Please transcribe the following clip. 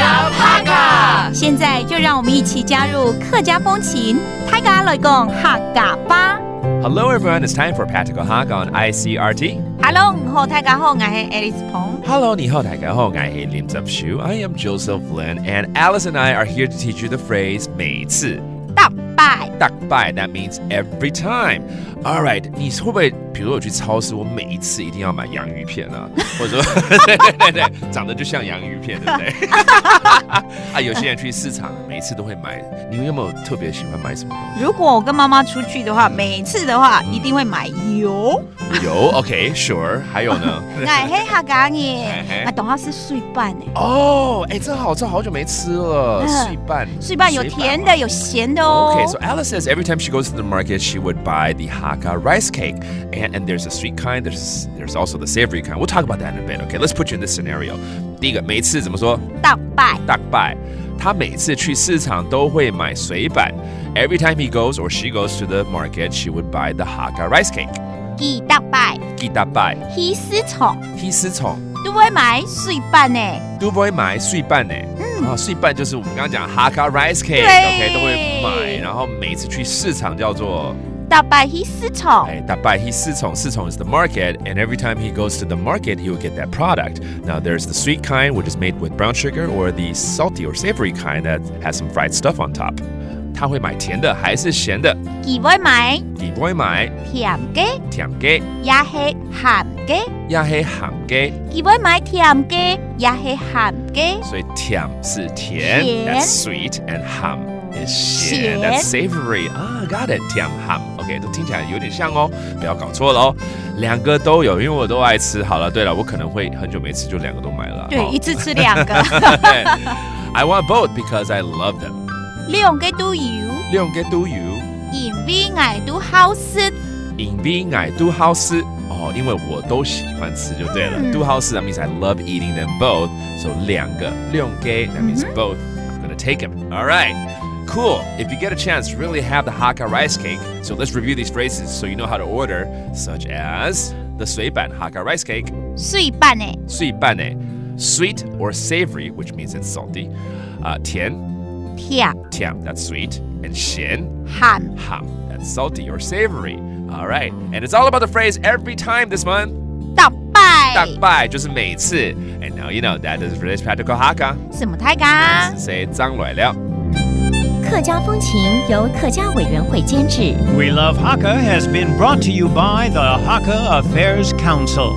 love Hakka。现在就让我们一起加入客家风情，大家来讲客家吧。Hello everyone, it's time for Practical Hakka on ICRT. Hello， 你好，大家好，我是 Alice 彭。Hello, 你好，大家好，我是林泽秀。I am Joseph Lin, and Alice and I are here to teach you the phrase 每次。大拜 that means every time. Alright, 你会不会比如说我去超市，我每一次一定要买洋芋片啊，或者说对，长得就像洋芋片，对不对？啊，有些人去市场每一次都会买，你有没有特别喜欢买什么东西？如果我跟妈妈出去的话，每次的话一定会买油。油 ，OK, sure. 还有呢？哎，黑客家嘢，啊，董老师水拌诶。哦，哎，真好，这好久没吃了。水拌有甜的，有咸的哦。Okay, so Alice says every time she goes to the market, she would buy the Hakka rice cake, and there's a sweet kind, there's also the savory kind. We'll talk about that in a bit. Okay, let's put you in this scenario. 第一个，每次怎么说？大拜。他每次去市场都会买水板。Every time he goes or she goes to the market, she would buy the Hakka rice cake. 記得拜，希思蟲都會買水板呢，水板就是我们刚刚讲 Hakka rice cake， OK 都会买，然后每次去市场叫做大拜希思蟲，市場 is the market, and every time he goes to the market, he will get that product. Now there's the sweet kind, which is made with brown sugar, or the salty or savory kind that has some fried stuff on top. 他會買甜的還是鹹的？佢會買甜嘅，也係鹹嘅。佢會買甜嘅，也係鹹嘅。所以甜是甜 ，that's sweet, and 鹹 is 鹹 ，that's savory. Got it. 甜鹹 ，OK， 都聽起來有點像哦，不要搞錯了哦。兩個都有，因為我都愛吃。好了，對了，我可能會很久沒吃，就兩個都買了。對，一次吃兩個。I want both because I love them. 兩個都有，因為我都好食。哦，因為我都喜歡吃就對了。都好食 that means I love eating them both. So 兩個 that means both. I'm gonna take them. All right. Cool. If you get a chance, really have the Hakka rice cake. So let's review these phrases so you know how to order, such as the 水板 Hakka rice cake. 水板呢 Sweet or savory, which means it's salty. 甜 that's sweet. And 鹹 that's salty or savory. All right. And it's all about the phrase every time this month. 大拜就是每次. And now you know that is today's Practical Hakka. 什麼大家？是張來了。客家風情由客家委員會監製。We Love Hakka has been brought to you by the Hakka Affairs Council.